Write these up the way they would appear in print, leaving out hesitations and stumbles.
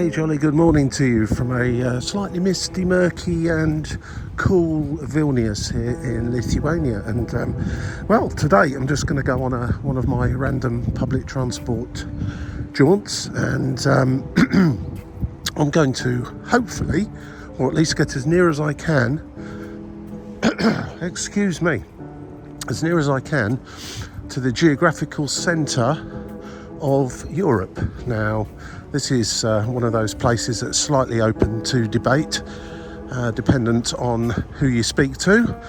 Hey, jolly good morning to you from a slightly misty, murky and cool Vilnius here in Lithuania. And well, today I'm just going to go on one of my random public transport jaunts, and I'm going to hopefully, or at least get as near as I can, excuse me, as near as I can to the Geographical Centre of Europe. Now, this is one of those places that's slightly open to debate, dependent on who you speak to.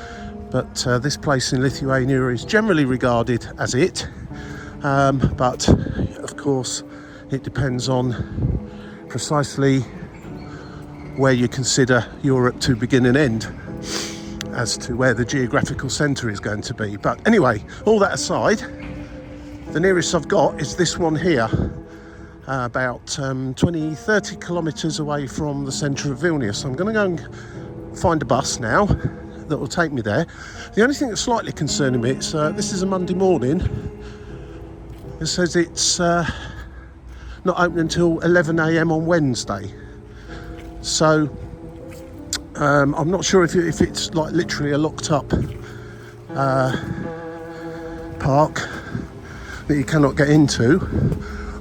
But this place in Lithuania is generally regarded as it. But of course, it depends on precisely where you consider Europe to begin and end as to where the geographical centre is going to be. But anyway, all that aside, the nearest I've got is this one here, about 20-30 kilometres away from the centre of Vilnius. I'm going to go and find a bus now that will take me there. The only thing that's slightly concerning me is this is a Monday morning. It says it's not open until 11 a.m. on Wednesday. So I'm not sure if it's like literally a locked up park that you cannot get into,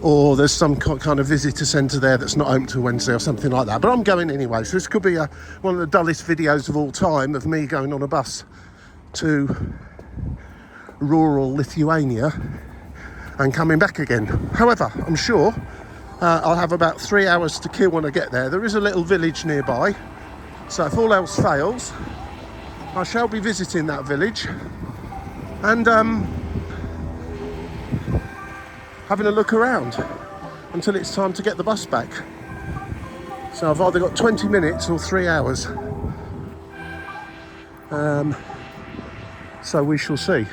or there's some kind of visitor centre there that's not open till Wednesday or something like that. But I'm going anyway, so this could be one of the dullest videos of all time of me going on a bus to rural Lithuania and coming back again. However, I'm sure I'll have about 3 hours to kill when I get there. There is a little village nearby, so if all else fails, I shall be visiting that village and having a look around until it's time to get the bus back. So I've either got 20 minutes or 3 hours. So we shall see.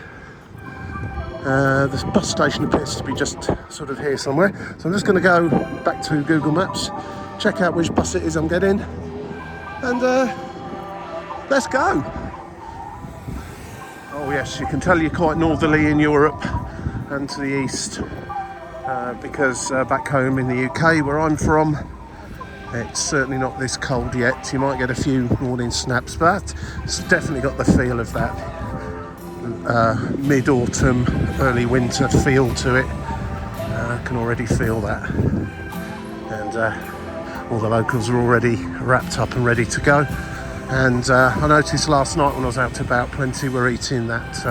The bus station appears to be just sort of here somewhere. So I'm just going to go back to Google Maps, check out which bus it is I'm getting, and let's go. Oh yes, you can tell you're quite northerly in Europe and to the east. Because back home in the UK where I'm from, it's certainly not this cold yet. You might get a few morning snaps, but it's definitely got the feel of that mid-autumn, early winter feel to it. I can already feel that. And all the locals are already wrapped up and ready to go. And I noticed last night when I was out about, plenty were eating that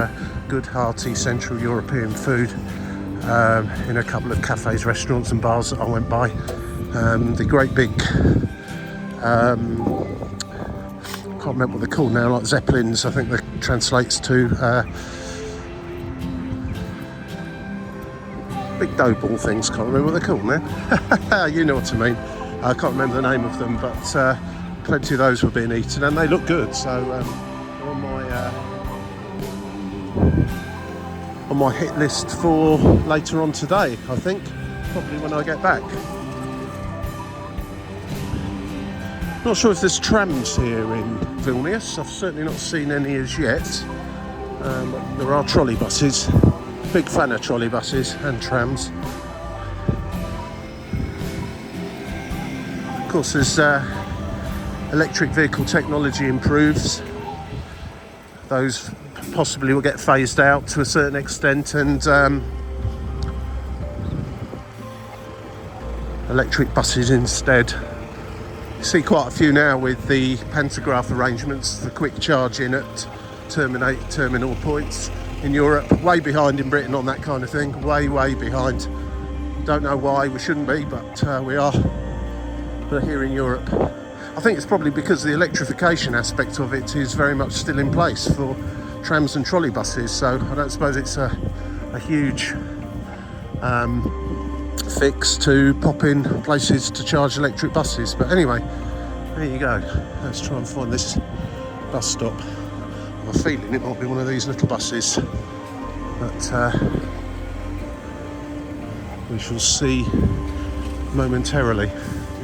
good hearty Central European food in a couple of cafes, restaurants and bars that I went by. The great big, I can't remember what they're called now, like Zeppelins, I think that translates to big dough ball things, can't remember what they're called now. You know what I mean. I can't remember the name of them, but plenty of those were being eaten and they look good. So on my hit list for later on today, I think, probably when I get back. Not sure if there's trams here in Vilnius. I've certainly not seen any as yet. There are trolley buses. Big fan of trolley buses and trams. Of course, as electric vehicle technology improves, those possibly will get phased out to a certain extent, and electric buses instead. You see quite a few now with the pantograph arrangements, the quick charging at terminal points in Europe. Way behind in Britain on that kind of thing, way behind. Don't know why, we shouldn't be, but we are. But here in Europe, I think it's probably because the electrification aspect of it is very much still in place for trams and trolley buses, so I don't suppose it's a huge fix to pop in places to charge electric buses. But anyway, there you go. Let's try and find this bus stop. I have a feeling it might be one of these little buses, but we shall see momentarily.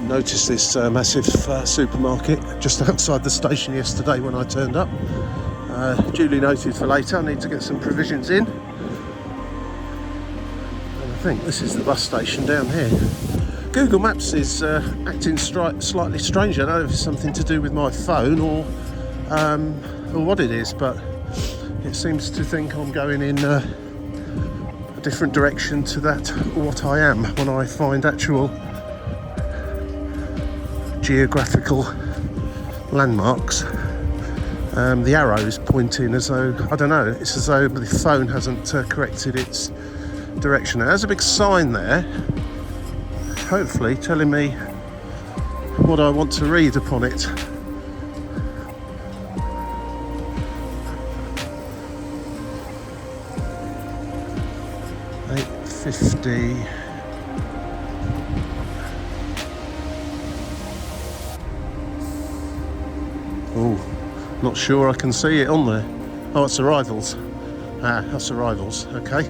Noticed this massive supermarket just outside the station yesterday when I turned up. Duly noted for later. I need to get some provisions in. And I think this is the bus station down here. Google Maps is acting slightly strange. I don't know if it's something to do with my phone or what it is, but it seems to think I'm going in a different direction to what I am when I find actual geographical landmarks. The arrow is pointing as though, I don't know, it's as though the phone hasn't corrected its direction. Now, there's a big sign there, hopefully telling me what I want to read upon it. $8.50. Oh, not sure I can see it on there. Oh, it's arrivals. Ah, that's arrivals. Okay.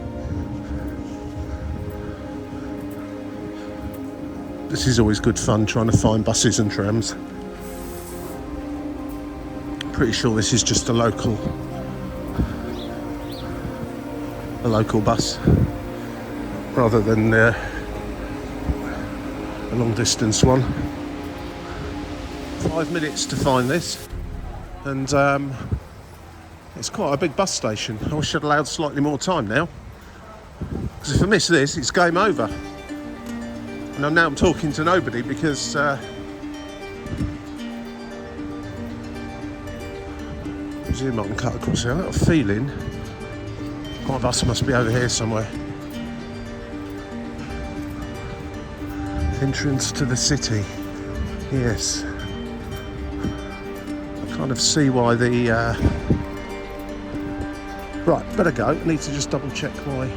This is always good fun, trying to find buses and trams. Pretty sure this is just a local bus, rather than a long distance one. 5 minutes to find this, and it's quite a big bus station. I wish I'd allowed slightly more time now, because if I miss this, it's game over. And now I'm talking to nobody because I presume I can cut across here. I've got a feeling my bus must be over here somewhere. Entrance to the city. Yes. I kind of see why the... Right, better go. I need to just double check my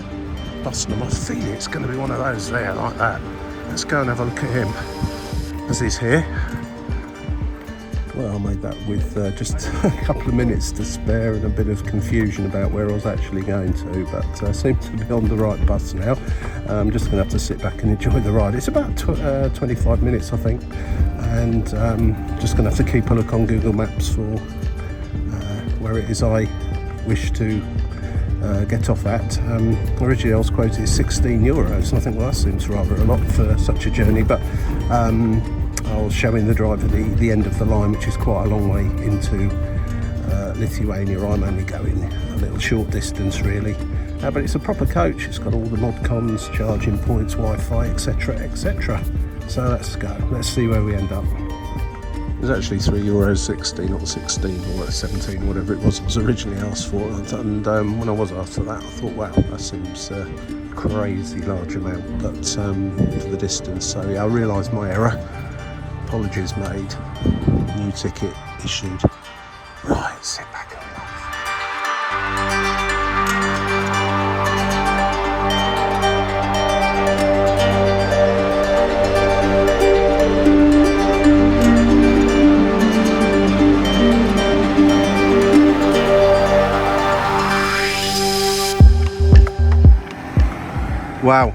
bus number. I feel it's going to be one of those there, like that. Let's go and have a look at him as he's here. Well, I made that with just a couple of minutes to spare and a bit of confusion about where I was actually going to, but I seem to be on the right bus now. I'm just going to have to sit back and enjoy the ride. It's about 25 minutes, I think, and just going to have to keep a look on Google Maps for where it is I wish to get off at. Originally I was quoted €16, and I think, well, that seems rather a lot for such a journey, but I was showing the driver the end of the line, which is quite a long way into Lithuania. I'm only going a little short distance really, but it's a proper coach. It's got all the mod cons, charging points, Wi-Fi, etc, etc. So let's go, let's see where we end up. It was actually €3.60, not 16 or 17, whatever it was originally asked for. And when I was asked for that, I thought, wow, that seems a crazy large amount, but for the distance. So yeah, I realised my error. Apologies made. New ticket issued. Right, sit back and relax. Wow.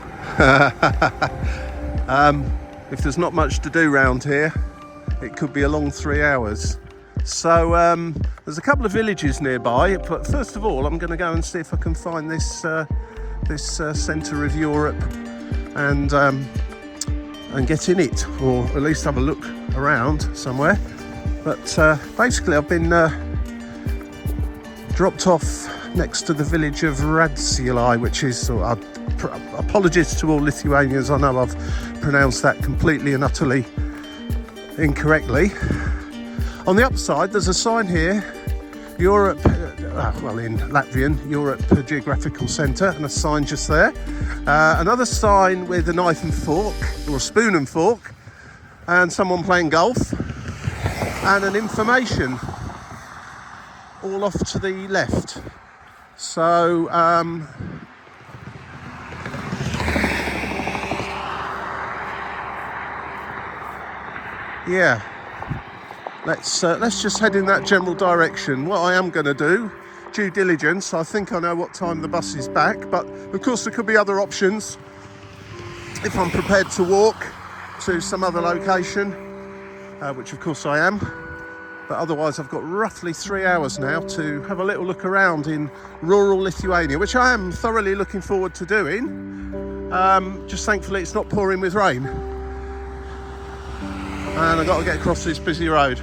If there's not much to do round here, it could be a long 3 hours. So there's a couple of villages nearby, but first of all I'm going to go and see if I can find this Centre of Europe and get in it, or at least have a look around somewhere. But basically I've been dropped off next to the village of Radzyli, which is, apologies to all Lithuanians, I know I've pronounced that completely and utterly incorrectly. On the upside there's a sign here, Europe, in Latvian, Europe Geographical Centre, and a sign just there. Another sign with a knife and fork, or a spoon and fork, and someone playing golf, and an information all off to the left. So yeah, let's just head in that general direction. What I am going to do, due diligence, I think I know what time the bus is back, but of course there could be other options if I'm prepared to walk to some other location, which of course I am. But otherwise I've got roughly 3 hours now to have a little look around in rural Lithuania, which I am thoroughly looking forward to doing. Just thankfully it's not pouring with rain. and I've got to get across this busy road.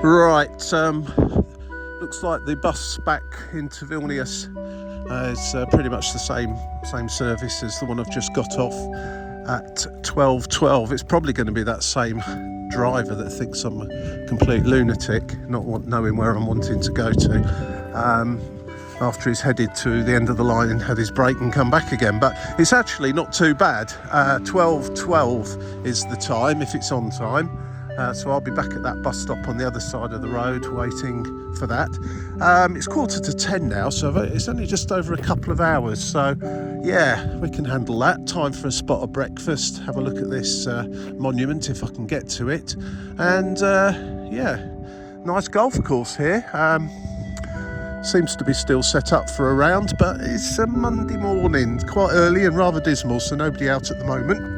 Right, looks like the bus back into Vilnius is pretty much the same service as the one I've just got off at 12:12. It's probably going to be that same driver that thinks I'm a complete lunatic, not knowing where I'm wanting to go to, after he's headed to the end of the line and had his break and come back again. But it's actually not too bad. 12:12 is the time, if it's on time. So I'll be back at that bus stop on the other side of the road waiting for that. It's 9:45 now, so it's only just over a couple of hours. So yeah, we can handle that. Time for a spot of breakfast, have a look at this monument if I can get to it. And yeah, nice golf course here. Seems to be still set up for a round, but it's a Monday morning, quite early and rather dismal, so nobody out at the moment.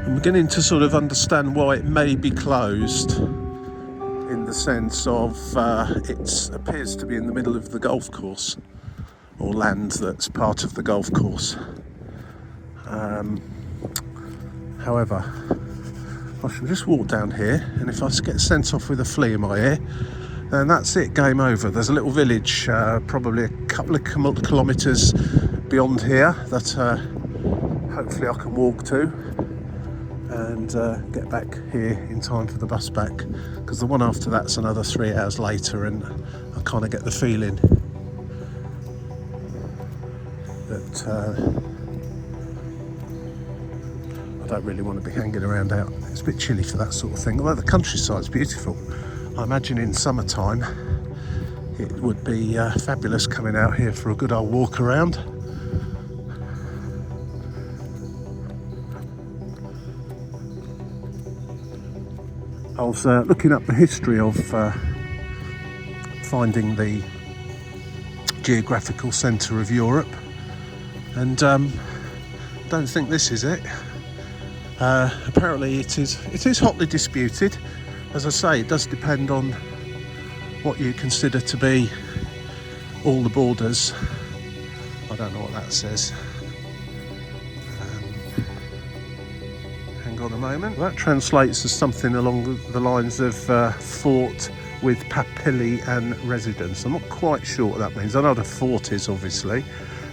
I'm beginning to sort of understand why it may be closed, in the sense of it appears to be in the middle of the golf course, or land that's part of the golf course. However, I shall just walk down here, and if I get sent off with a flea in my ear, then that's it, game over. There's a little village probably a couple of kilometres beyond here that hopefully I can walk to and get back here in time for the bus back, because the one after that's another 3 hours later, and I kind of get the feeling that I don't really want to be hanging around out. It's a bit chilly for that sort of thing, although the countryside's beautiful. I imagine in summertime it would be fabulous coming out here for a good old walk around. I was looking up the history of finding the Geographical Centre of Europe, and don't think this is it. Apparently it is hotly disputed. As I say, it does depend on what you consider to be all the borders. I don't know what that says. Hang on a moment. That translates as something along the lines of fort with papilli and residence. I'm not quite sure what that means. I know what a fort is, obviously,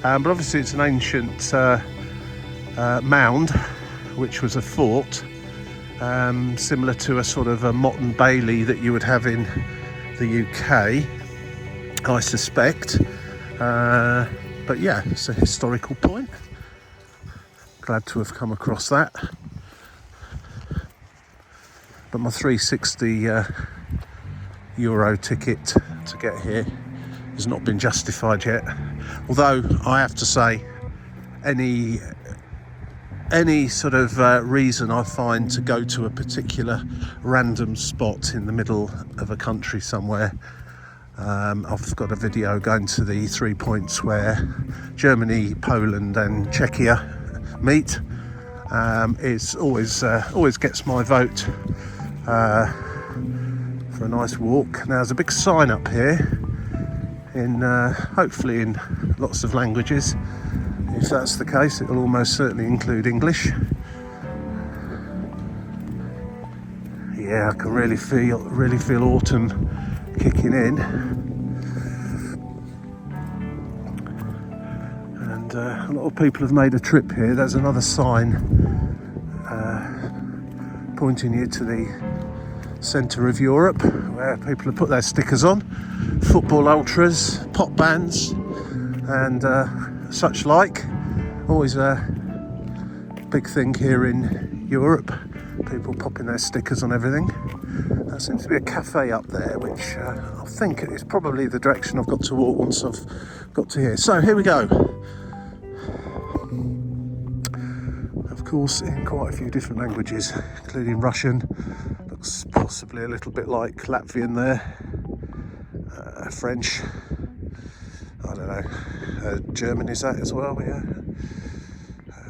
but obviously it's an ancient mound, which was a fort, similar to a sort of a Motte and Bailey that you would have in the UK, I suspect. But yeah, it's a historical point. Glad to have come across that. But my 360 euro ticket to get here has not been justified yet. Although I have to say, any sort of reason I find to go to a particular random spot in the middle of a country somewhere, I've got a video going to the 3 points where Germany, Poland and Czechia meet. It's always gets my vote for a nice walk. Now there's a big sign up here in hopefully in lots of languages. If that's the case, it will almost certainly include English. Yeah, I can really feel autumn kicking in, and a lot of people have made a trip here. There's another sign pointing you to the Centre of Europe, where people have put their stickers on. Football ultras, pop bands and such like. Always a big thing here in Europe, people popping their stickers on everything. There seems to be a cafe up there, which I think is probably the direction I've got to walk once I've got to here. So here we go. Of course, in quite a few different languages, including Russian. Looks possibly a little bit like Latvian there. French. I don't know. German is that as well, yeah.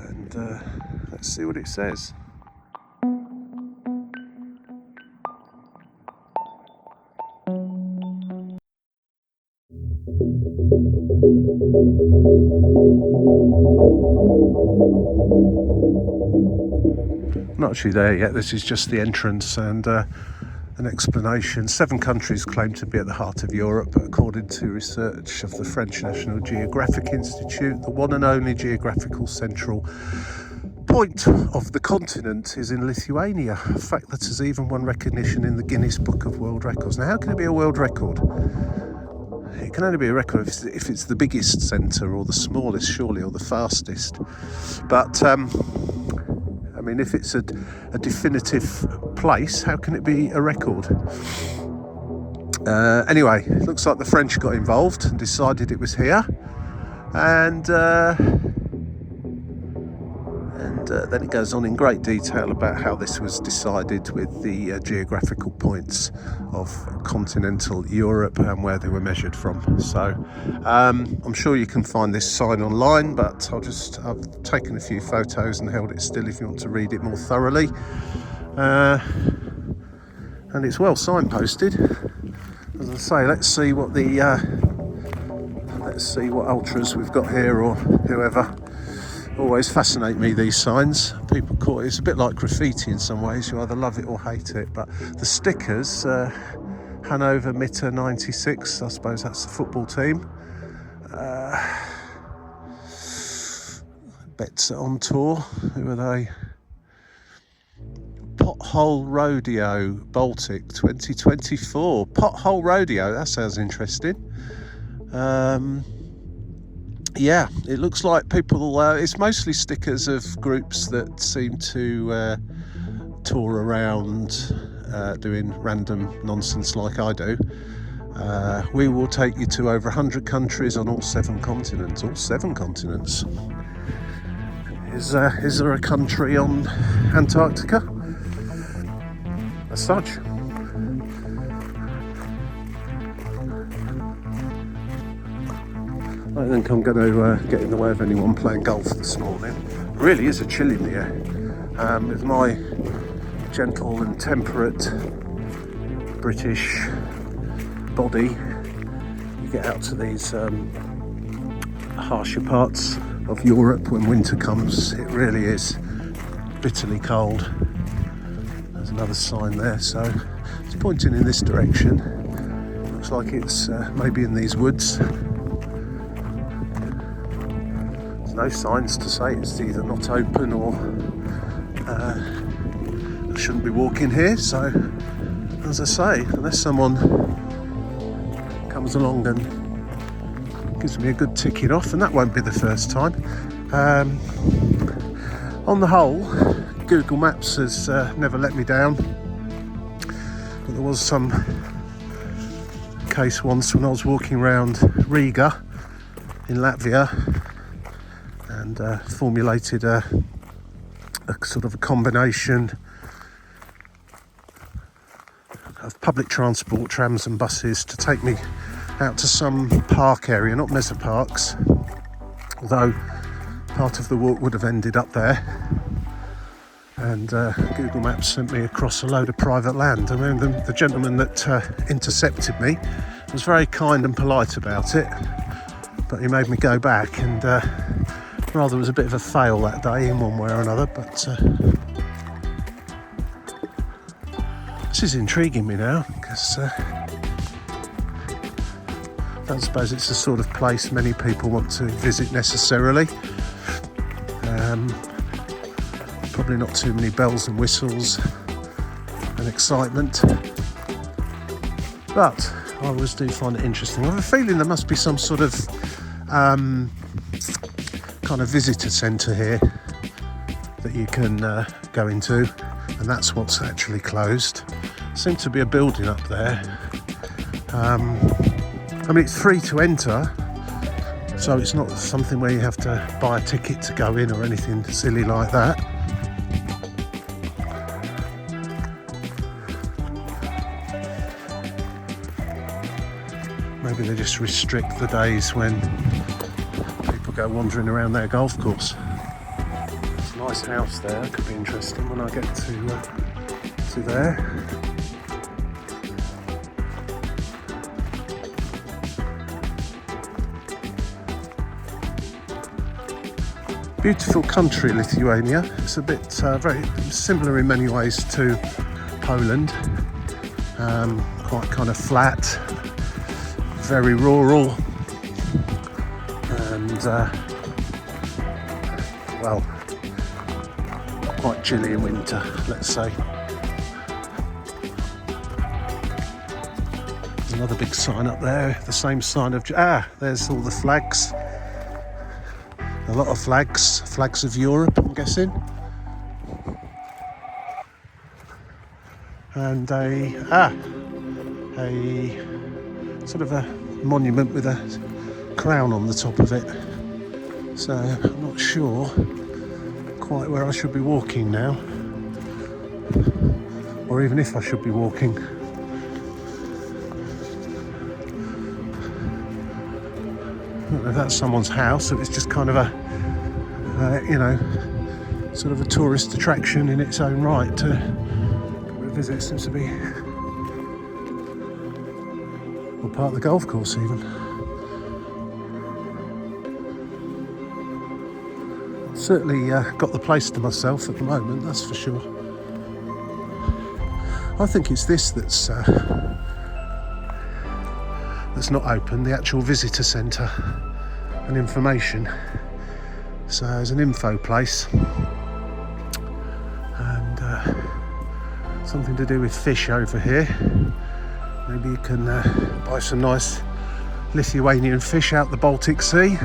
And let's see what it says. Not actually there yet. This is just the entrance and an explanation. 7 countries claim to be at the heart of Europe, but according to research of the French National Geographic Institute, the one and only geographical central point of the continent is in Lithuania, a fact that has even won recognition in the Guinness Book of World Records. Now, how can it be a world record? It can only be a record if it's the biggest centre or the smallest, surely, or the fastest. But I mean, if it's a definitive place, how can it be a record? Anyway, it looks like the French got involved and decided it was here, and then it goes on in great detail about how this was decided with the geographical points of continental Europe and where they were measured from. So I'm sure you can find this sign online, but I've taken a few photos and held it still if you want to read it more thoroughly. And it's well signposted. As I say, let's see what ultras we've got here or whoever. Always fascinate me, these signs. People call it, it's a bit like graffiti in some ways. You either love it or hate it. But the stickers, Hannover Mitte 96, I suppose that's the football team. Bets on tour. Who are they? Pothole Rodeo Baltic 2024. Pothole Rodeo, that sounds interesting. Yeah, it looks like people, it's mostly stickers of groups that seem to tour around doing random nonsense like I do. We will take you to over 100 countries on all 7 continents. All 7 continents. Is there a country on Antarctica? As such. I don't think I'm going to get in the way of anyone playing golf this morning. It really is a chill in the air. With my gentle and temperate British body, you get out to these harsher parts of Europe when winter comes. It really is bitterly cold. There's another sign there, so it's pointing in this direction. Looks like it's maybe in these woods. No signs to say it's either not open or I shouldn't be walking here. So, as I say, unless someone comes along and gives me a good ticking off, and that won't be the first time. On the whole, Google Maps has never let me down. But there was some case once when I was walking around Riga in Latvia, and formulated a sort of a combination of public transport, trams and buses to take me out to some park area, not mesoparks, although part of the walk would have ended up there. And Google Maps sent me across a load of private land. I mean, the gentleman that intercepted me was very kind and polite about it, but he made me go back, and rather was a bit of a fail that day in one way or another. But this is intriguing me now, because I don't suppose it's the sort of place many people want to visit necessarily. Probably not too many bells and whistles and excitement, but I always do find it interesting. I have a feeling there must be some sort of kind of visitor centre here that you can go into, and that's what's actually closed. Seems to be a building up there. I mean, it's free to enter, so it's not something where you have to buy a ticket to go in or anything silly like that. Maybe they just restrict the days when people go wandering around their golf course. It's a nice house there. It could be interesting when I get to there. Beautiful country, Lithuania. It's a bit very similar in many ways to Poland. Quite kind of flat, very rural, and well, quite chilly in winter, let's say. There's another big sign up there, the same sign of there's all the flags. A lot of flags of Europe, I'm guessing. And a sort of a monument with a crown on the top of it. So I'm not sure quite where I should be walking now, or even if I should be walking. I don't know if that's someone's house, so it's just kind of a, sort of a tourist attraction in its own right to visit. Seems to be, or part of the golf course even. Certainly got the place to myself at the moment, that's for sure. I think it's this that's not open, the actual visitor centre and information. So there's an info place and something to do with fish over here. Maybe you can buy some nice Lithuanian fish out the Baltic Sea.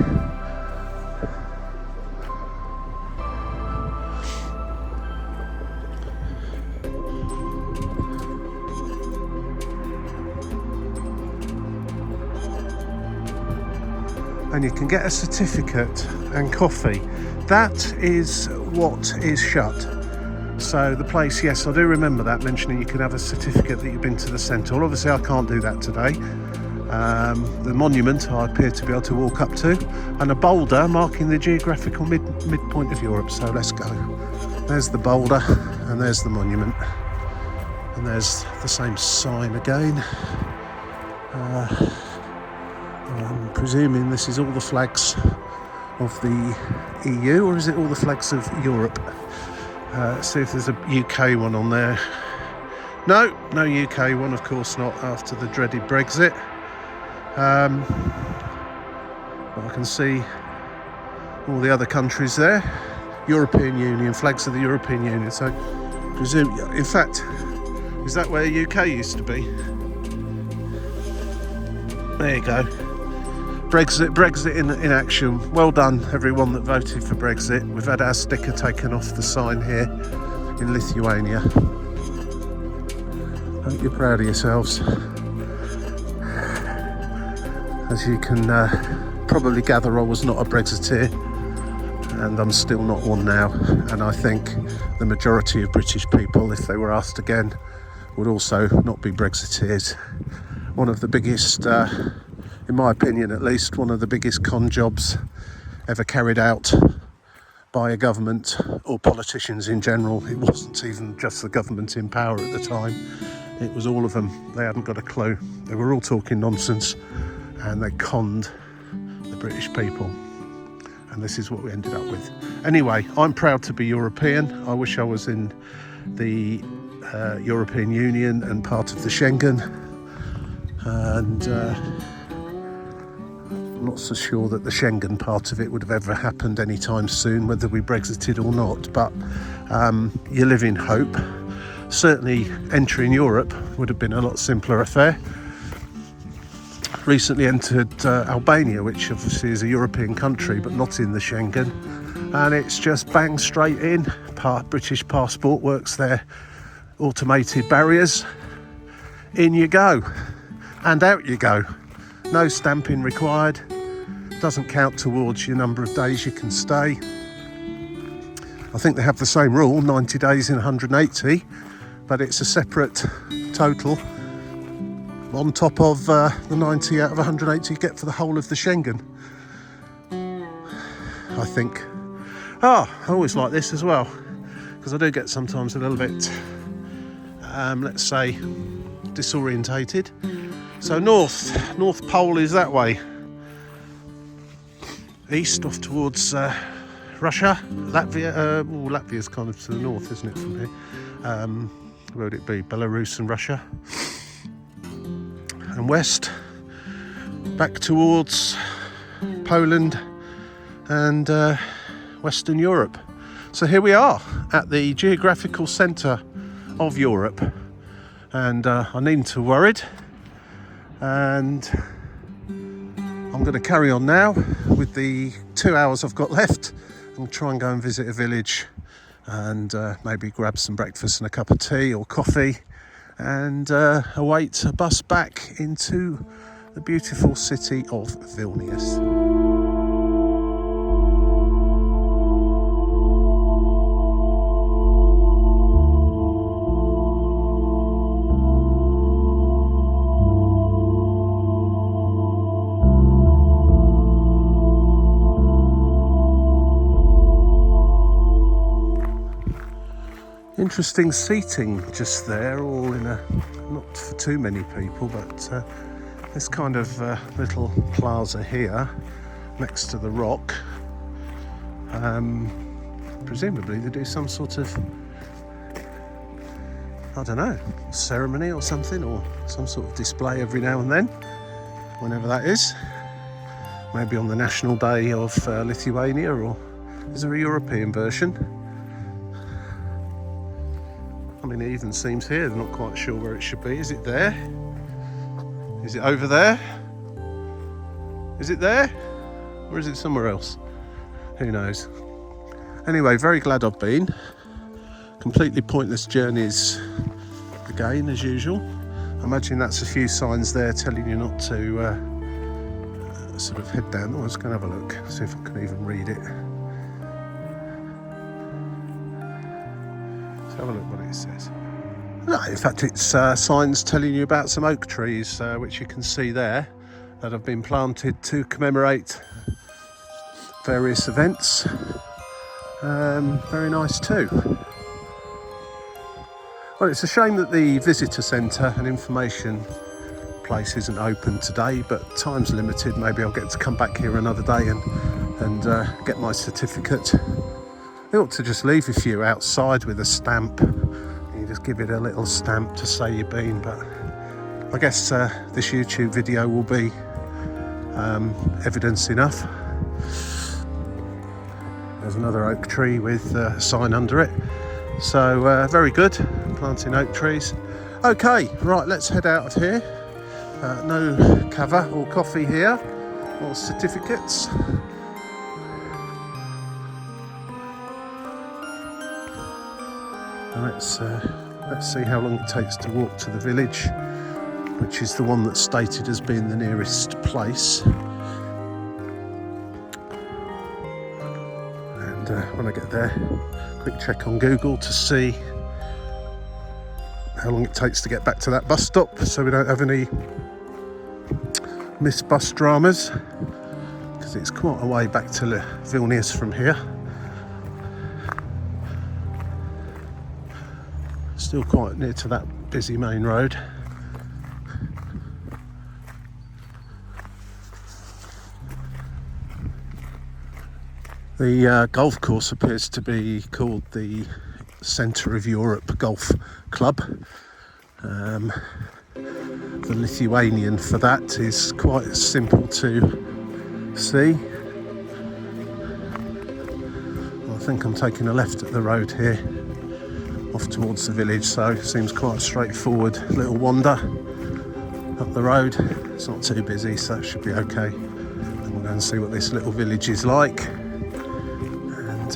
And you can get a certificate and coffee. That is what is shut. So the place, yes, I do remember that, mentioning you can have a certificate that you've been to the centre. Well, obviously I can't do that today. The monument I appear to be able to walk up to, and a boulder marking the geographical midpoint of Europe. So let's go. There's the boulder and there's the monument. And there's the same sign again. I'm presuming this is all the flags of the EU, or is it all the flags of Europe? Let's see if there's a UK one on there. No UK one, of course not, after the dreaded Brexit. But I can see all the other countries there. European Union, flags of the European Union. So, presume, in fact, is that where UK used to be? There you go. Brexit in action. Well done, everyone that voted for Brexit. We've had our sticker taken off the sign here in Lithuania. Hope you're proud of yourselves. As you can probably gather, I was not a Brexiteer, and I'm still not one now. And I think the majority of British people, if they were asked again, would also not be Brexiteers. One of the biggest, in my opinion at least, one of the biggest con jobs ever carried out by a government or politicians in general. It wasn't even just the government in power at the time, it was all of them. They hadn't got a clue. They were all talking nonsense, and they conned the British people, and this is what we ended up with. Anyway, I'm proud to be European. I wish I was in the European Union and part of the Schengen, and I'm not so sure that the Schengen part of it would have ever happened anytime soon, whether we Brexited or not, but you live in hope. Certainly entering Europe would have been a lot simpler affair. Recently entered Albania, which obviously is a European country but not in the Schengen, and it's just bang straight in. British passport works there, automated barriers, in you go and out you go. No stamping required, doesn't count towards your number of days you can stay. I think they have the same rule, 90 days in 180, but it's a separate total on top of the 90 out of 180 you get for the whole of the Schengen, I think. I always like this as well, because I do get sometimes a little bit, let's say, disorientated. So North Pole is that way. East off towards Russia, Latvia. Latvia's kind of to the north, isn't it, from here? Where would it be? Belarus and Russia. And west, back towards Poland and Western Europe. So here we are at the Geographical Centre of Europe, and I needn't have worried, and I'm going to carry on now with the 2 hours I've got left and try and go and visit a village and maybe grab some breakfast and a cup of tea or coffee and await a bus back into the beautiful city of Vilnius. Interesting seating just there, all in a, not for too many people, but this kind of little plaza here next to the rock. Presumably they do some sort of, I don't know, ceremony or something, or some sort of display every now and then, whenever that is. Maybe on the National Day of Lithuania, or is there a European version? I mean, it even seems here, they're not quite sure where it should be. Is it there? Is it over there? Is it there? Or is it somewhere else? Who knows? Anyway, very glad I've been. Completely pointless journeys again, as usual. I imagine that's a few signs there telling you not to sort of head down. Oh, let's go and have a look, see if I can even read it. Let's have a look what it says. No, in fact, it's signs telling you about some oak trees, which you can see there, that have been planted to commemorate various events. Very nice too. Well, it's a shame that the visitor centre and information place isn't open today, but time's limited. Maybe I'll get to come back here another day and get my certificate. They ought to just leave a few outside with a stamp. You just give it a little stamp to say you've been, but I guess this YouTube video will be evidence enough. There's another oak tree with a sign under it. So very good, planting oak trees. Okay, right, let's head out of here. No kava or coffee here, or certificates. Let's see how long it takes to walk to the village, which is the one that's stated as being the nearest place. And when I get there, quick check on Google to see how long it takes to get back to that bus stop, so we don't have any missed bus dramas, because it's quite a way back to Vilnius from here. Still quite near to that busy main road. The golf course appears to be called the Centre of Europe Golf Club. The Lithuanian for that is quite simple to see. I think I'm taking a left at the road here, off towards the village, so it seems quite a straightforward little wander up the road. It's not too busy, so it should be okay. And we'll go and see what this little village is like. And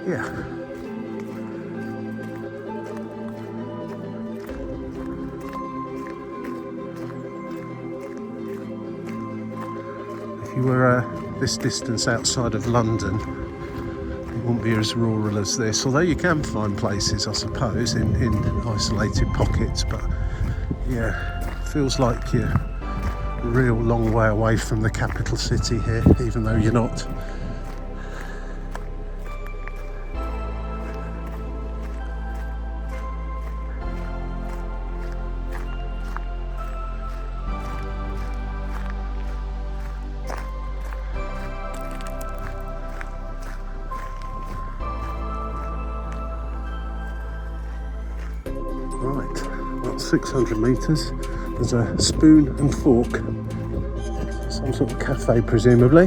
yeah. If you were this distance outside of London, it won't be as rural as this, although you can find places, I suppose, in isolated pockets, but yeah, feels like you're a real long way away from the capital city here, even though you're not. Right, about 600 metres. There's a spoon and fork. Some sort of cafe, presumably.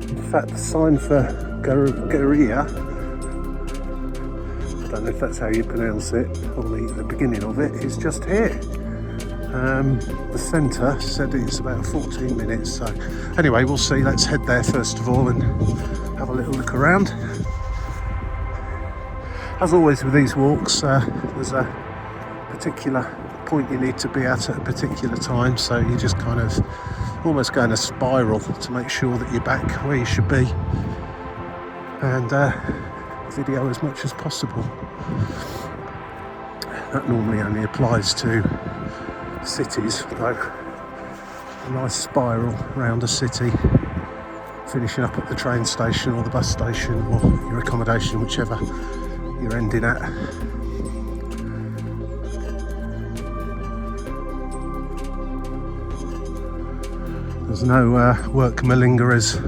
In fact, the sign for Girija, I don't know if that's how you pronounce it, or the beginning of it, is just here. The centre said it's about 14 minutes, so anyway, we'll see. Let's head there first of all and have a little look around. As always with these walks, there's a particular point you need to be at a particular time, so you just kind of almost go in a spiral to make sure that you're back where you should be, and video as much as possible. That normally only applies to cities, though. A nice spiral around a city, finishing up at the train station or the bus station or your accommodation, whichever you're ending at. There's no work malingerers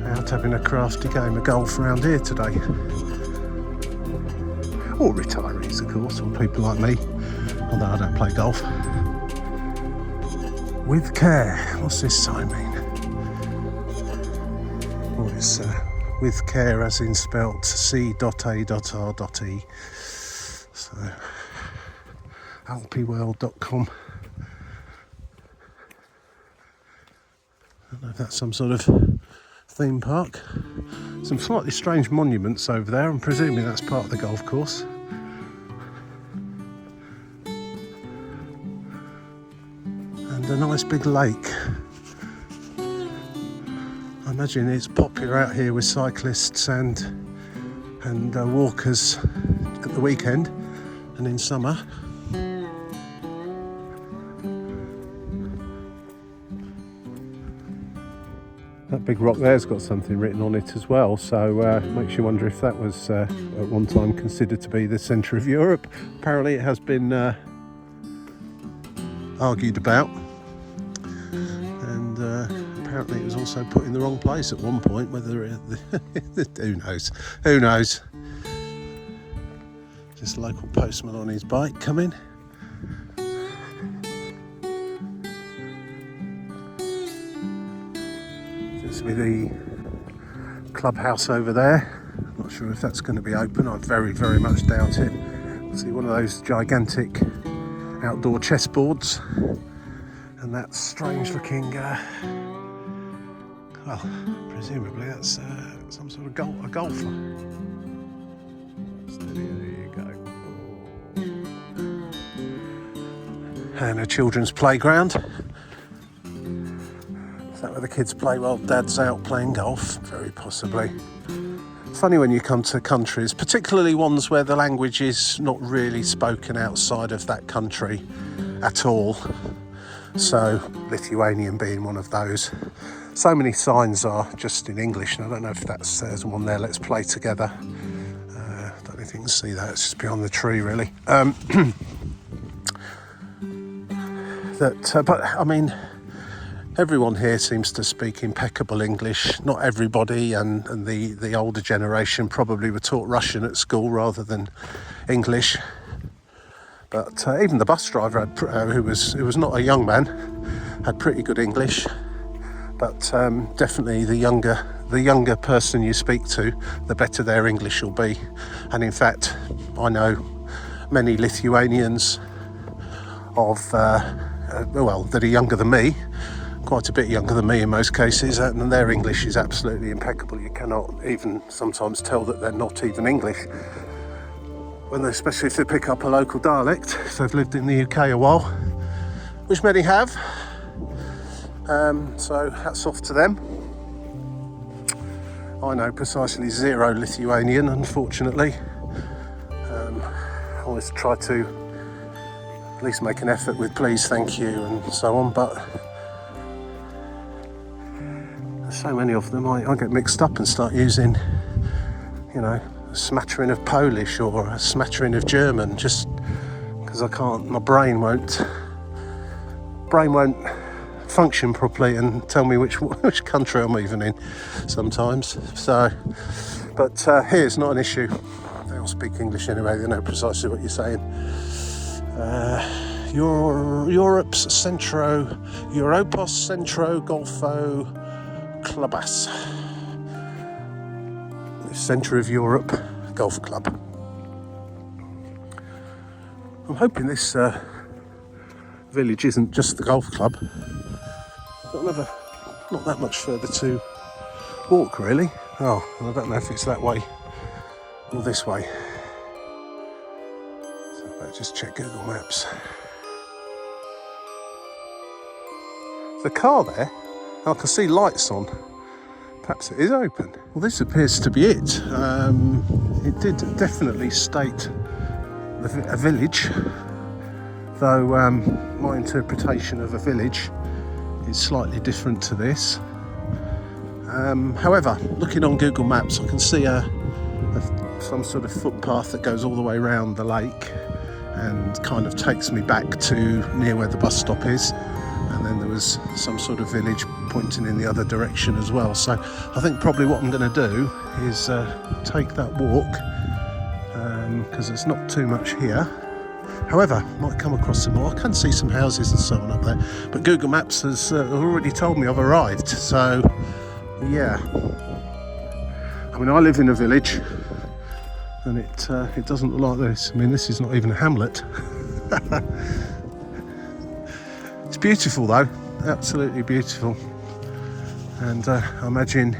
out having a crafty game of golf around here today. Or retirees, of course, or people like me, although I don't play golf. With care. What's this sign mean? Oh, it's with care as in spelt C.A.R.E. So, alpyworld.com. I don't know if that's some sort of theme park. Some slightly strange monuments over there. I'm presuming that's part of the golf course. And a nice big lake. I imagine it's popular out here with cyclists and walkers at the weekend and in summer. That big rock there's got something written on it as well, so makes you wonder if that was at one time considered to be the centre of Europe. Apparently it has been argued about, and apparently it was also put in the wrong place at one point. Whether who knows. Just a local postman on his bike coming. With the clubhouse over there. Not sure if that's going to be open. I very, very much doubt it. See one of those gigantic outdoor chessboards, and that strange looking well, presumably that's some sort of a golfer. There you go. And a children's playground. Is that where the kids play while Dad's out playing golf? Very possibly. It's funny when you come to countries, particularly ones where the language is not really spoken outside of that country at all. So, Lithuanian being one of those. So many signs are just in English, and I don't know if there's one there, let's play together. I don't know if you can see that, it's just beyond the tree really. But I mean, everyone here seems to speak impeccable English. Not everybody, and the older generation probably were taught Russian at school rather than English. But even the bus driver, who was not a young man, had pretty good English. But definitely the younger person you speak to, the better their English will be. And in fact, I know many Lithuanians that are younger than me, quite a bit younger than me in most cases, and their English is absolutely impeccable. You cannot even sometimes tell that they're not even English, especially if they pick up a local dialect, if they've lived in the UK a while, which many have. So hats off to them. I know precisely zero Lithuanian, unfortunately. I always try to at least make an effort with please, thank you, and so on, but there's so many of them, I get mixed up and start using, a smattering of Polish or a smattering of German, just because I can't, my brain won't function properly and tell me which country I'm even in sometimes. So But here it's not an issue. They all speak English anyway, they know precisely what you're saying. Europos Centro Golfo Clubas. The Centre of Europe Golf Club. I'm hoping this village isn't just the golf club. Got not that much further to walk really. Oh, and I don't know if it's that way or this way. So I better just check Google Maps. The car there, I can see lights on. Perhaps it is open. Well, this appears to be it. It did definitely state a village, though my interpretation of a village is slightly different to this. However, looking on Google Maps, I can see some sort of footpath that goes all the way around the lake and kind of takes me back to near where the bus stop is. And then there was some sort of village pointing in the other direction as well. So I think probably what I'm going to do is take that walk, because there's not too much here. However, might come across some more. I can see some houses and so on up there, but Google Maps has already told me I've arrived. So yeah, I mean, I live in a village and it doesn't look like this. I mean, this is not even a hamlet. It's beautiful though, absolutely beautiful. And I imagine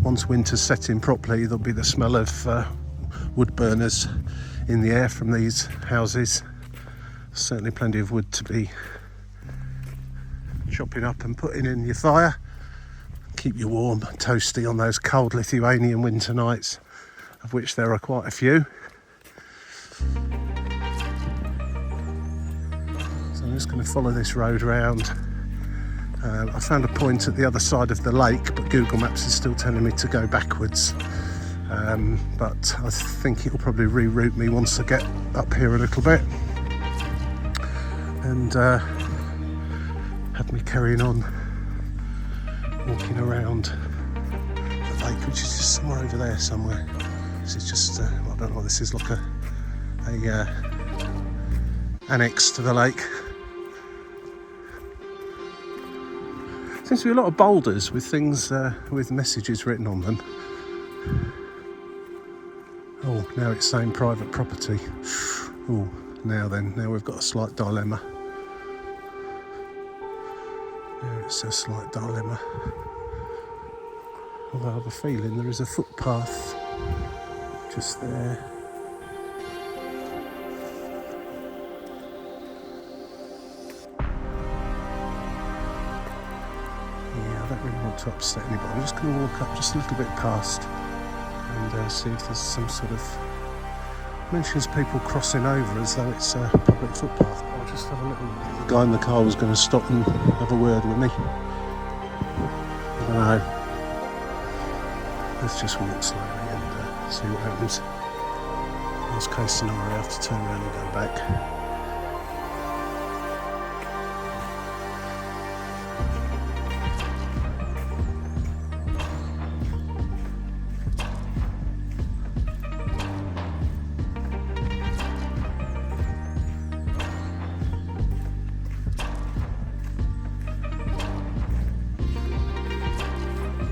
once winter's set in properly, there'll be the smell of wood burners in the air from these houses. Certainly plenty of wood to be chopping up and putting in your fire. Keep you warm and toasty on those cold Lithuanian winter nights, of which there are quite a few. So I'm just going to follow this road round. I found a point at the other side of the lake, but Google Maps is still telling me to go backwards. But I think it'll probably reroute me once I get up here a little bit, and have me carrying on walking around the lake, which is just somewhere over there somewhere. This is just, I don't know what this is, like a annex to the lake. Seems to be a lot of boulders with things, with messages written on them. Oh, now it's saying private property. Oh, now we've got a slight dilemma. Now it's a slight dilemma. Although I have a feeling there is a footpath just there. Yeah, I don't really want to upset anybody. I'm just going to walk up just a little bit past and see if there's some sort of mentions people crossing over as though it's a public footpath. I'll just have a little. The guy in the car was going to stop and have a word with me. I don't know. Let's just walk slowly and see what happens. Worst case scenario, I have to turn around and go back.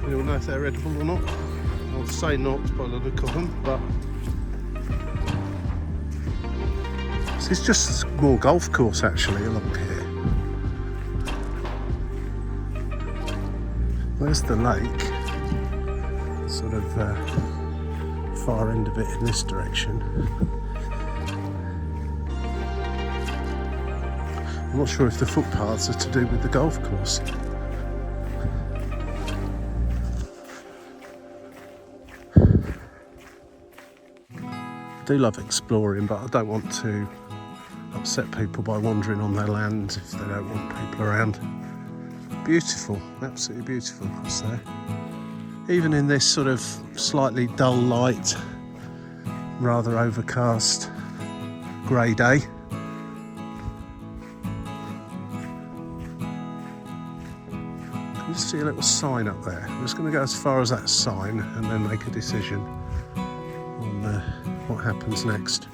We don't know if they're edible or not. I'll say not by the look of them, but this is just more golf course actually along here. There's the lake, sort of far end of it in this direction. I'm not sure if the footpaths are to do with the golf course. I do love exploring, but I don't want to upset people by wandering on their land if they don't want people around. Beautiful, absolutely beautiful across there. Even in this sort of slightly dull light, rather overcast grey day. You can see a little sign up there. I'm just going to go as far as that sign and then make a decision. what happens next.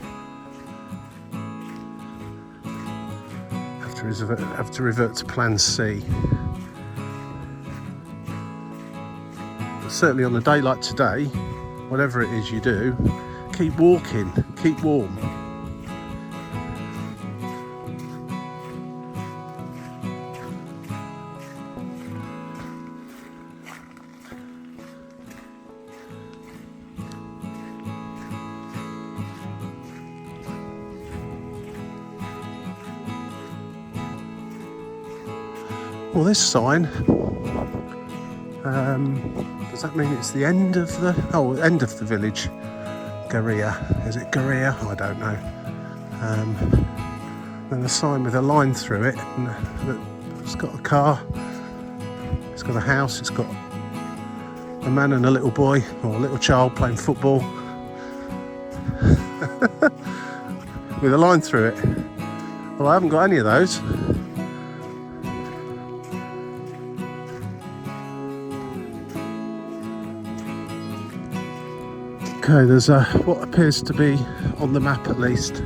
Have to revert to plan C. But certainly on a day like today, whatever it is you do, keep walking, keep warm. Well, this sign, does that mean it's the end of the village? Girija, is it Girija? I don't know. Then a sign with a line through it, and it's got a car, it's got a house, it's got a man and a little boy, or a little child playing football, with a line through it. Well, I haven't got any of those. Okay, there's what appears to be, on the map at least,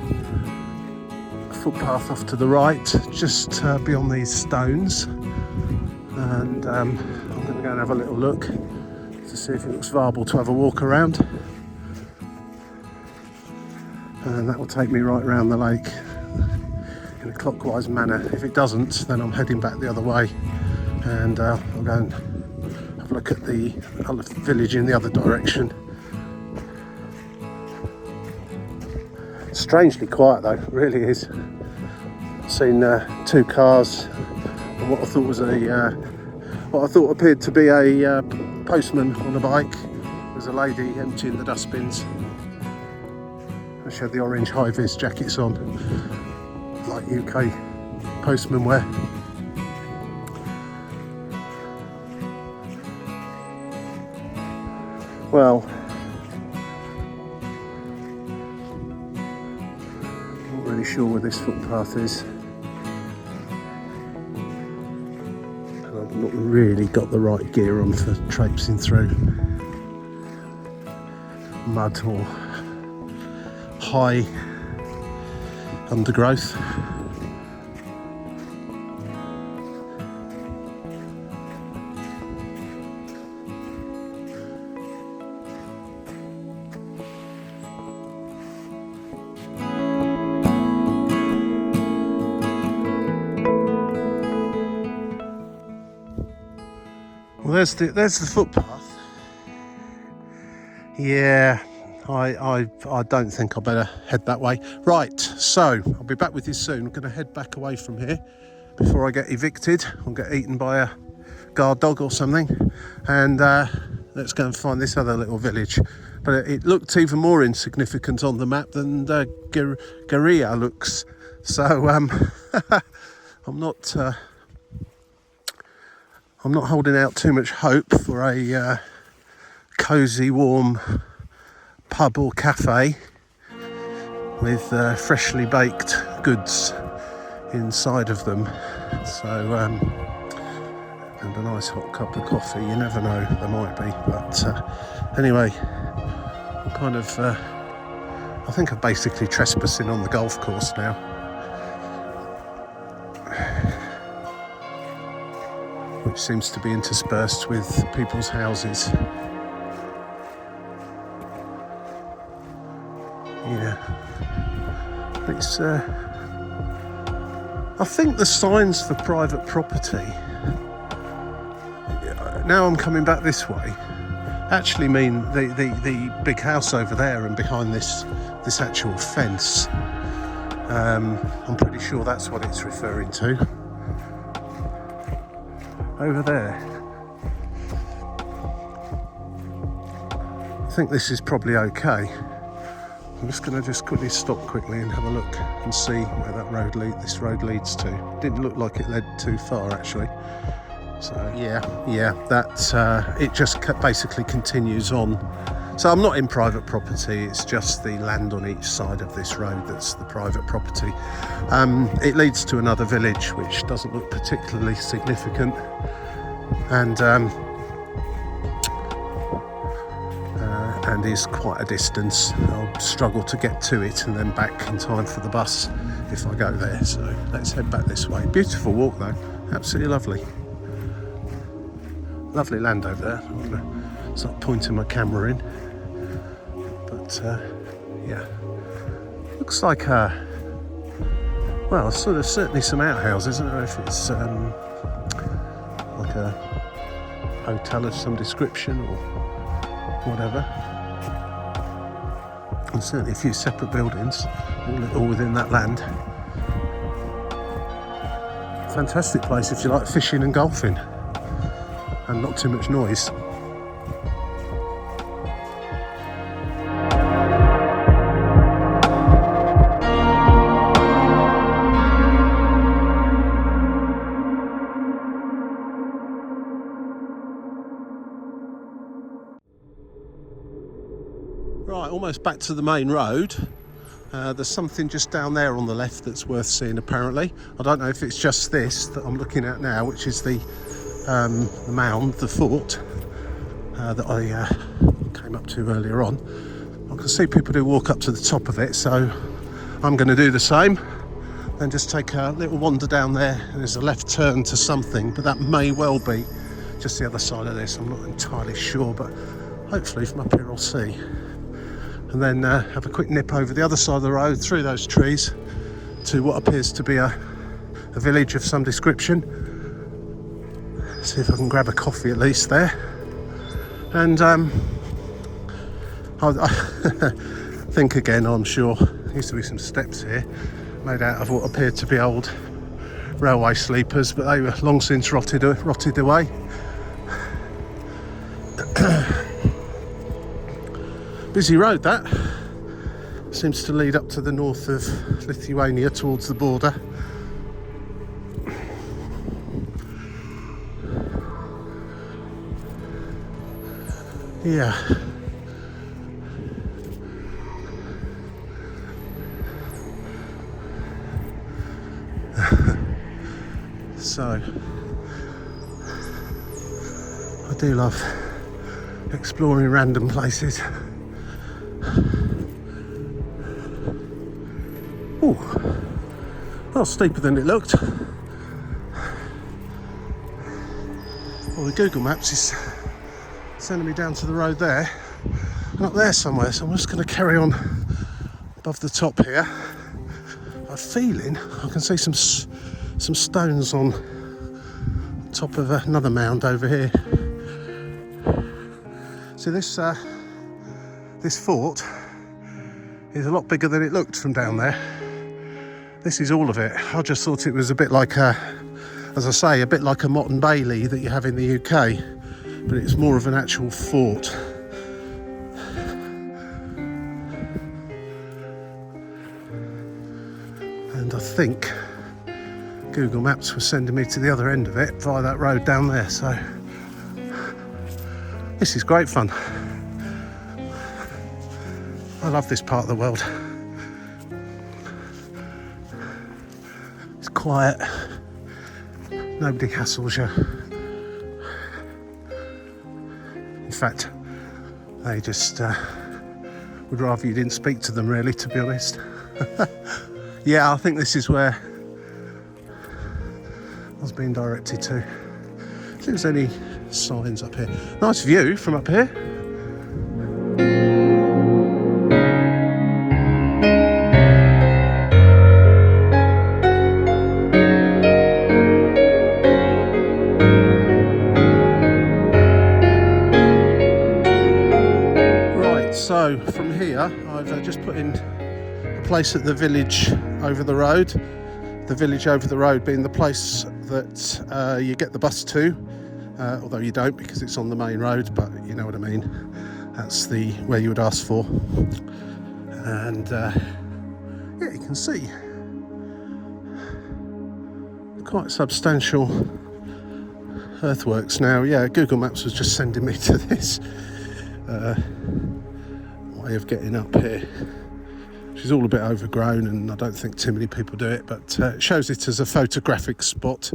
a footpath off to the right, just beyond these stones. And I'm going to go and have a little look to see if it looks viable to have a walk around. And that will take me right around the lake in a clockwise manner. If it doesn't, then I'm heading back the other way, and I'll go and have a look at the other village in the other direction. Strangely quiet though, it really is. I've seen 2 cars and what I thought appeared to be a postman on a bike. There's a lady emptying the dustbins. She had the orange high-vis jackets on, like UK postmen wear. Well, sure where this footpath is, and I've not really got the right gear on for traipsing through mud or high undergrowth. Well, there's the footpath. Yeah, I don't think I better head that way. Right, so I'll be back with you soon. I'm going to head back away from here before I get evicted or get eaten by a guard dog or something. And let's go and find this other little village. But it looked even more insignificant on the map than Girija looks. So I'm not holding out too much hope for a cosy, warm pub or cafe with freshly baked goods inside of them. So, and a nice hot cup of coffee. You never know, there might be. But anyway, I'm kind of, I think I'm basically trespassing on the golf course now. Which seems to be interspersed with people's houses. Yeah, it's. I think the signs for private property. Now I'm coming back this way. Actually, mean the big house over there and behind this actual fence. I'm pretty sure that's what it's referring to. Over there. I think this is probably okay. I'm just going to quickly stop quickly and have a look and see where this road leads to. Didn't look like it led too far actually. So yeah, that it just basically continues on. So I'm not in private property, it's just the land on each side of this road that's the private property. It leads to another village which doesn't look particularly significant, and and is quite a distance. I'll struggle to get to it and then back in time for the bus if I go there. So let's head back this way. Beautiful walk though, absolutely lovely. Lovely land over there. I'm gonna start pointing my camera in. But yeah, looks like well, sort of certainly some outhouses. I don't know if it's like a hotel of some description or whatever. And certainly a few separate buildings, all within that land. Fantastic place if you like fishing and golfing, and not too much noise. Right, almost back to the main road. There's something just down there on the left that's worth seeing apparently. I don't know if it's just this that I'm looking at now, which is the mound, the fort that I came up to earlier on. I can see people do walk up to the top of it, so I'm going to do the same. Then just take a little wander down there. There's a left turn to something, but that may well be just the other side of this. I'm not entirely sure, but hopefully from up here I'll see. And then have a quick nip over the other side of the road through those trees to what appears to be a village of some description. See if I can grab a coffee at least there. And I think again, I'm sure there used to be some steps here made out of what appeared to be old railway sleepers, but they were long since rotted away. Busy road that. Seems to lead up to the north of Lithuania towards the border. Yeah. So I do love exploring random places. Ooh, a lot steeper than it looked. Well, the Google Maps is sending me down to the road there and up there somewhere, so I'm just going to carry on above the top here. I'm feeling I can see some stones on top of another mound over here. So this fort is a lot bigger than it looked from down there. This is all of it. I just thought it was a bit like as I say, a bit like a Motte and Bailey that you have in the UK, but it's more of an actual fort. And I think Google Maps was sending me to the other end of it via that road down there, so this is great fun. I love this part of the world. It's quiet, nobody hassles you. In fact, they just would rather you didn't speak to them really, to be honest. Yeah, I think this is where I was being directed to. If there's any signs up here. Nice view from up here. So from here I've just put in a place at the village over the road. The village over the road being the place that you get the bus to, although you don't because it's on the main road, but you know what I mean. That's where you would ask for. And yeah, you can see quite substantial earthworks now. Yeah, Google Maps was just sending me to this way of getting up here, which is all a bit overgrown and I don't think too many people do it, but it shows it as a photographic spot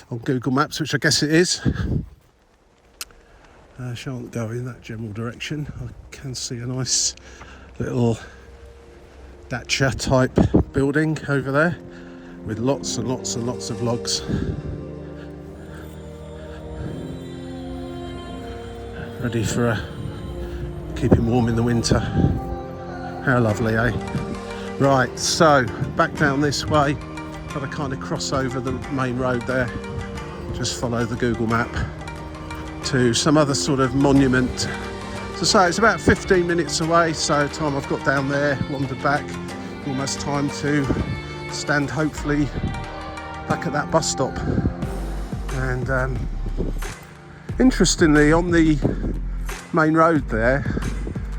on Google Maps, which I guess it is. Shan't go in that general direction. I can see a nice little dacha type building over there with lots and lots and lots of logs. Ready for keeping warm in the winter. How lovely, eh? Right, so back down this way. Got to kind of cross over the main road there. Just follow the Google map to some other sort of monument. So it's about 15 minutes away, so time I've got down there, wandered back, almost time to stand hopefully back at that bus stop. And interestingly, on the main road there,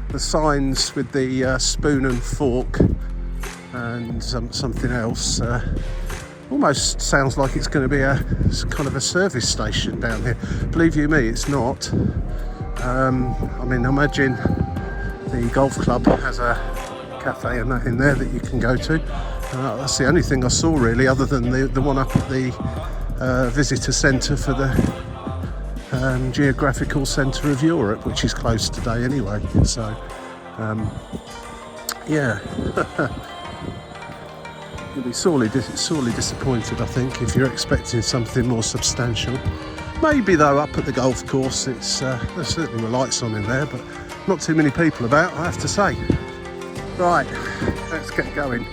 the signs with the spoon and fork and something else almost sounds like it's going to be a kind of a service station down here. Believe you me, it's not. I mean, imagine the golf club has a cafe and that in there that you can go to. That's the only thing I saw really, other than the one up at the visitor centre for the Geographical Centre of Europe, which is closed today anyway. So, yeah. You'll be sorely disappointed, I think, if you're expecting something more substantial. Maybe though, up at the golf course, it's there's certainly the lights on in there, but not too many people about, I have to say. Right, let's get going.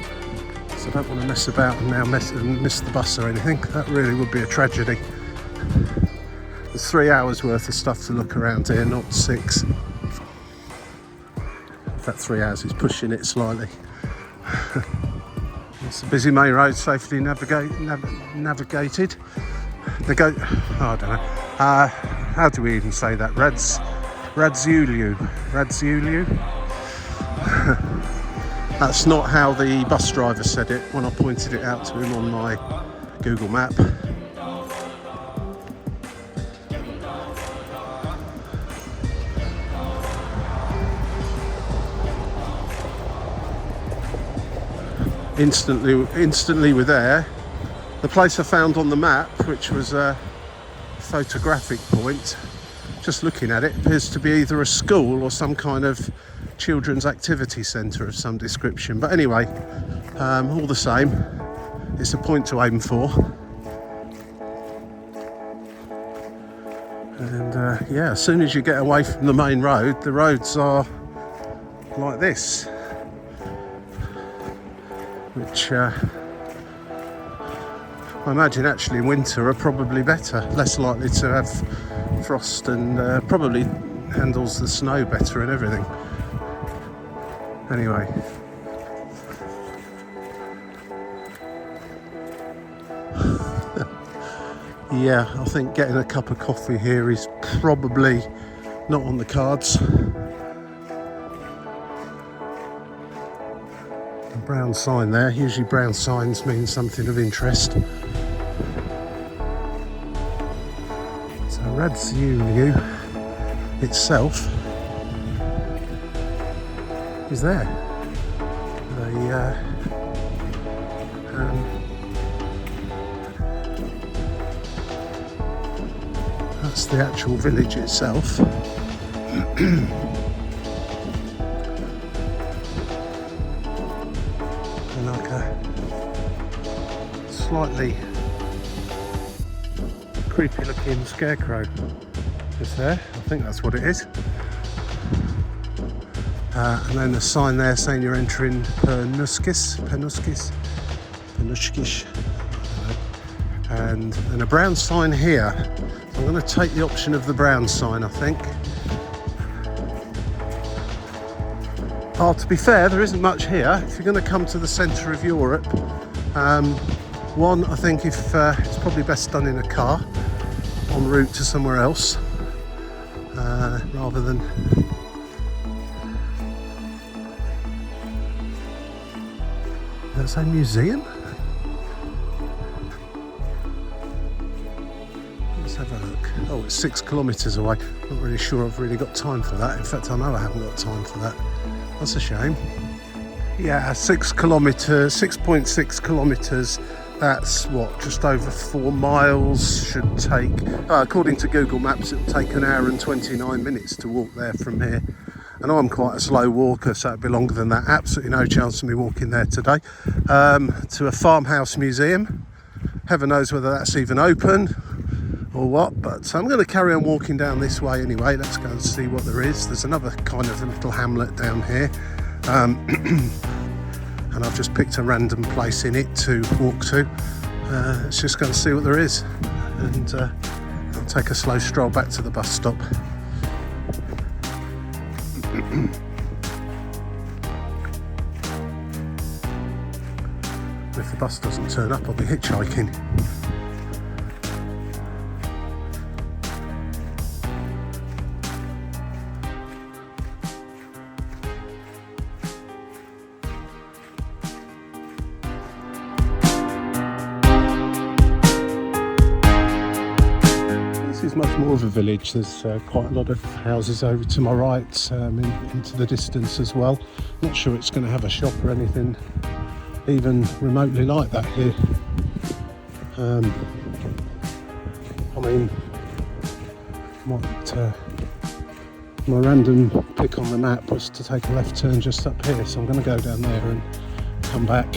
So I don't want to mess about and now miss the bus or anything. That really would be a tragedy. There's 3 hours worth of stuff to look around here, not 6. In fact, 3 hours is pushing it slightly. It's a busy main road, safely navigated. They go, oh, I don't know. How do we even say that? Radziuliu. That's not how the bus driver said it when I pointed it out to him on my Google map. Instantly we're there. The place I found on the map, which was a photographic point, just looking at it, appears to be either a school or some kind of children's activity centre of some description. But anyway, all the same, it's a point to aim for. And yeah, as soon as you get away from the main road, the roads are like this. Which I imagine actually in winter are probably better, less likely to have frost and probably handles the snow better and everything. Anyway. Yeah, I think getting a cup of coffee here is probably not on the cards. Brown sign there. Usually brown signs mean something of interest. So Radziuliu itself is there. That's the actual village itself. Slightly creepy looking scarecrow is there. I think that's what it is. And then the sign there saying you're entering Purnuškės. And a brown sign here. I'm going to take the option of the brown sign, I think. Oh, to be fair, there isn't much here. If you're going to come to the centre of Europe, one, I think if it's probably best done in a car en route to somewhere else, rather than there's a museum. Let's have a look. Oh, it's 6 kilometres away. Not really sure I've really got time for that. In fact, I know I haven't got time for that. That's a shame. Yeah, 6.6 kilometres. That's what, just over 4 miles. Should take, according to Google Maps, it'll take 1 hour and 29 minutes to walk there from here. and I'm quite a slow walker, so it'd be longer than that. Absolutely no chance of me walking there today. To a farmhouse museum. Heaven knows whether that's even open or what, but I'm going to carry on walking down this way anyway. Let's go and see what there is. There's another kind of a little hamlet down here, and I've just picked a random place in it to walk to. Let's just go and see what there is, and I'll take a slow stroll back to the bus stop. If the bus doesn't turn up, I'll be hitchhiking. This is much more of a village. There's quite a lot of houses over to my right, into the distance as well. Not sure it's going to have a shop or anything even remotely like that here. I mean, my random pick on the map was to take a left turn just up here, so I'm going to go down there and come back,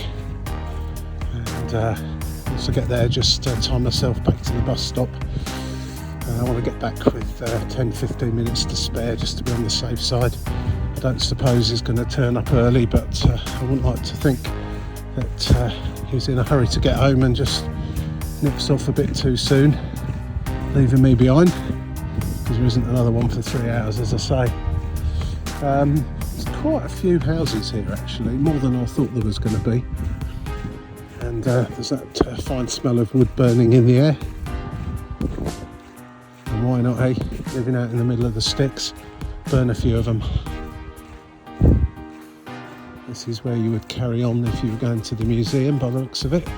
and once I get there, just time myself back to the bus stop. I want to get back with 10-15 minutes to spare, just to be on the safe side. I don't suppose he's going to turn up early, but I wouldn't like to think that he's in a hurry to get home and just nips off a bit too soon, leaving me behind, because there isn't another one for 3 hours, as I say. There's quite a few houses here actually, more than I thought there was going to be, and there's that fine smell of wood burning in the air. And why not, hey, living out in the middle of the sticks, burn a few of them. This is where you would carry on if you were going to the museum, by the looks of it.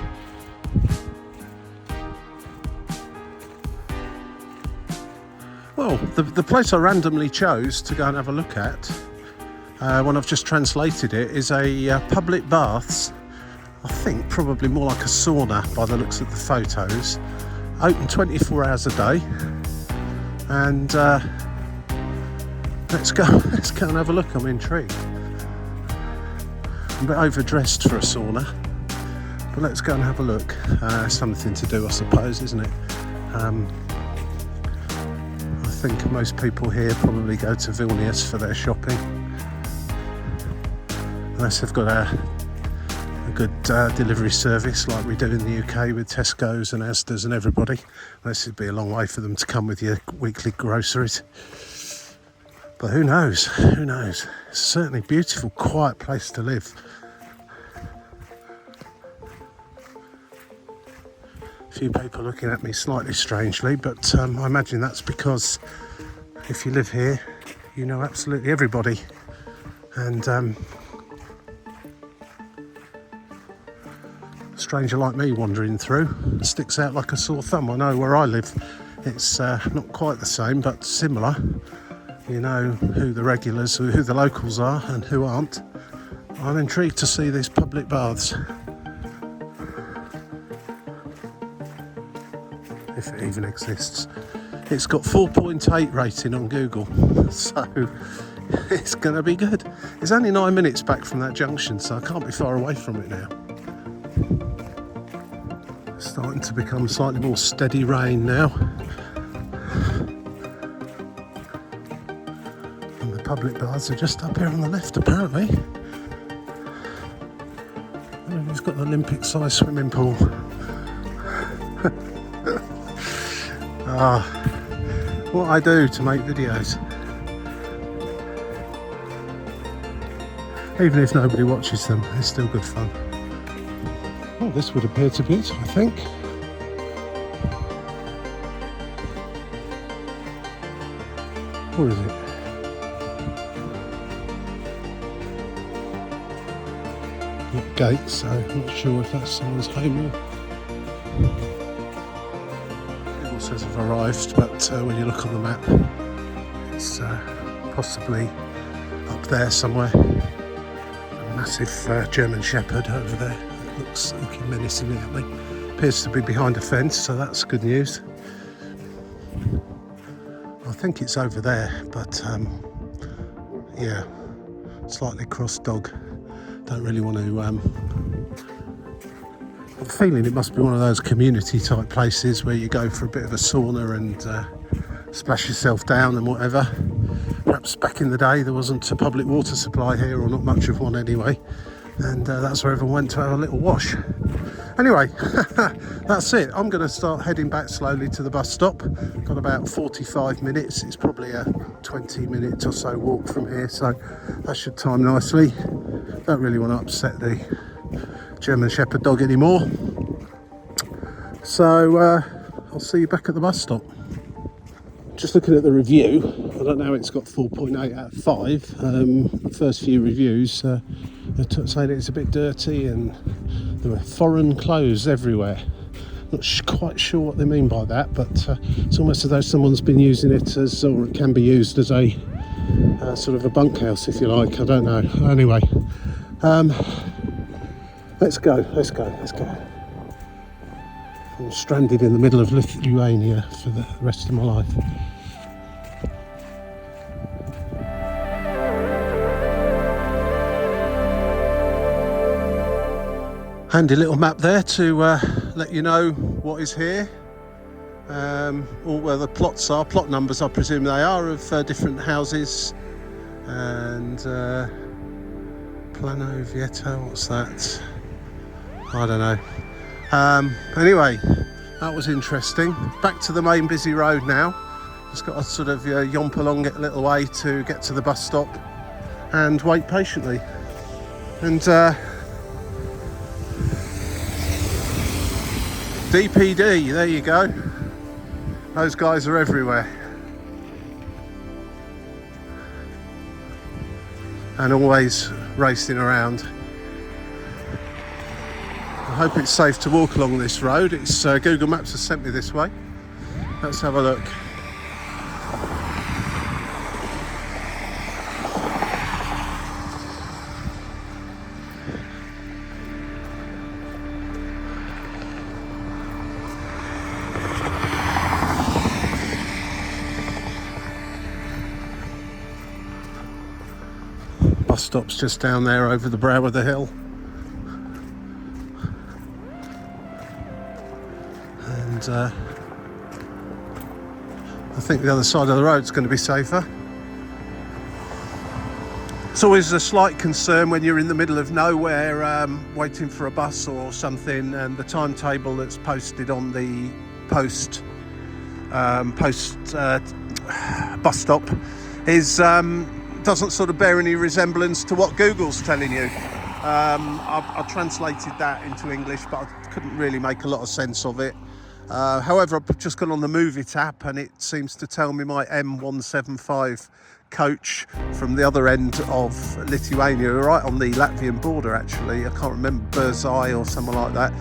Well, the place I randomly chose to go and have a look at, when I've just translated it, is a public baths. I think probably more like a sauna by the looks of the photos. Open 24 hours a day. And let's go and have a look. I'm intrigued. I'm a bit overdressed for a sauna, but let's go and have a look. Something to do, I suppose, isn't it? I think most people here probably go to Vilnius for their shopping, unless they've got a good delivery service like we do in the UK with Tesco's and Asda's and everybody. Unless it'd be a long way for them to come with your weekly groceries. But who knows? Who knows? It's certainly a beautiful, quiet place to live. A few people looking at me slightly strangely, but I imagine that's because if you live here, you know absolutely everybody. And a stranger like me wandering through sticks out like a sore thumb. I know where I live, it's not quite the same, but similar. You know who the regulars, who the locals are and who aren't. I'm intrigued to see these public baths, if it even exists. It's got 4.8 rating on Google, so it's going to be good. It's only 9 minutes back from that junction, so I can't be far away from it now. It's starting to become slightly more steady rain now. And the public baths are just up here on the left, apparently. And we've got the Olympic-sized swimming pool. What I do to make videos. Even if nobody watches them, it's still good fun. Well, this would appear to be it, I think. Or is it? Not gate, so I'm not sure if that's someone's home or... It says I've arrived, but when you look on the map, it's possibly up there somewhere. A massive German Shepherd over there that looks looking menacingly at me. Appears to be behind a fence, so that's good news. I think it's over there, but yeah, slightly cross dog. Don't really want to. I'm feeling it must be one of those community type places where you go for a bit of a sauna and splash yourself down and whatever. Perhaps back in the day there wasn't a public water supply here, or not much of one anyway, and that's where everyone went to have a little wash. Anyway, that's it. I'm going to start heading back slowly to the bus stop. Got about 45 minutes. It's probably a 20-minute or so walk from here, so that should time nicely. Don't really want to upset the German Shepherd dog anymore. So I'll see you back at the bus stop. Just looking at the review, I don't know, it's got 4.8 out of 5. The first few reviews, they're saying it's a bit dirty and there were foreign clothes everywhere. Not quite sure what they mean by that, but it's almost as though someone's been using it as, or it can be used as a sort of a bunkhouse, if you like. I don't know. Anyway, let's go. I'm stranded in the middle of Lithuania for the rest of my life. Handy little map there to let you know what is here, or where the plots are, plot numbers I presume they are, of different houses. And Plano Vieto, what's that? I don't know. Anyway, that was interesting. Back to the main busy road now. Just got to sort of yomp along it a little way to get to the bus stop and wait patiently. And DPD, there you go. Those guys are everywhere. And always racing around. I hope it's safe to walk along this road. It's Google Maps has sent me this way. Let's have a look. Bus stop's just down there over the brow of the hill. And I think the other side of the road's going to be safer. It's always a slight concern when you're in the middle of nowhere, waiting for a bus or something, and the timetable that's posted on the post bus stop is doesn't sort of bear any resemblance to what Google's telling you. I translated that into English, but I couldn't really make a lot of sense of it. However, I've just gone on the Move It app and it seems to tell me my M175 coach from the other end of Lithuania, right on the Latvian border actually, I can't remember, Burzai or something like that,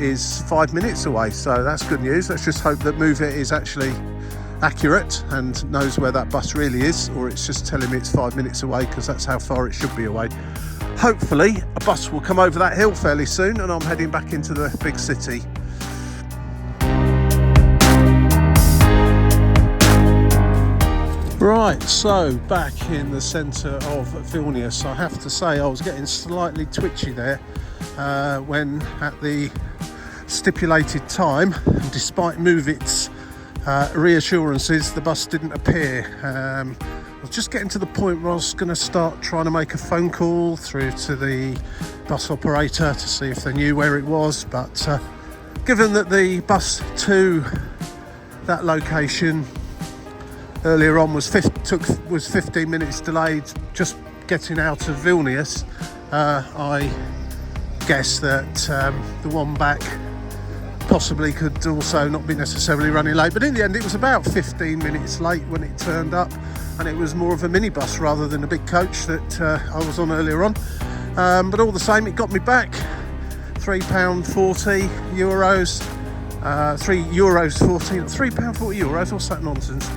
is 5 minutes away. So that's good news. Let's just hope that Move It is actually accurate and knows where that bus really is, or it's just telling me it's 5 minutes away because that's how far it should be away. Hopefully a bus will come over that hill fairly soon and I'm heading back into the big city. Right, so back in the centre of Vilnius. I have to say I was getting slightly twitchy there when at the stipulated time, despite Move It's reassurances, the bus didn't appear. I was just getting to the point where I was going to start trying to make a phone call through to the bus operator to see if they knew where it was, but given that the bus to that location earlier on was 15 minutes delayed just getting out of Vilnius, I guess that the one back possibly could also not be necessarily running late, but in the end it was about 15 minutes late when it turned up, and it was more of a minibus rather than a big coach that I was on earlier on, but all the same it got me back. £3.40 euros, €3.40, what's that nonsense?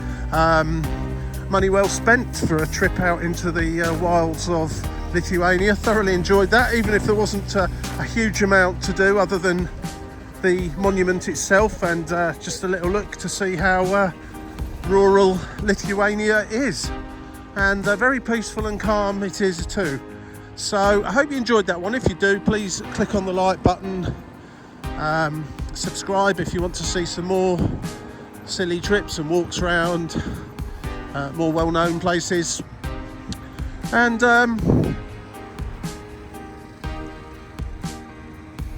Money well spent for a trip out into the wilds of Lithuania. Thoroughly enjoyed that, even if there wasn't a huge amount to do other than the monument itself and just a little look to see how rural Lithuania is. and very peaceful and calm it is too. So I hope you enjoyed that one. If you do, please click on the like button, subscribe if you want to see some more silly trips and walks around more well-known places. And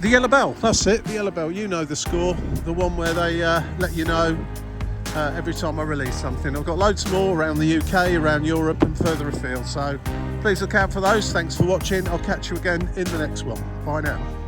the yellow bell, that's it, the yellow bell, you know the score, the one where they let you know every time I release something. I've got loads more around the UK, around Europe and further afield, so please look out for those. Thanks for watching. I'll catch you again in the next one. Bye now.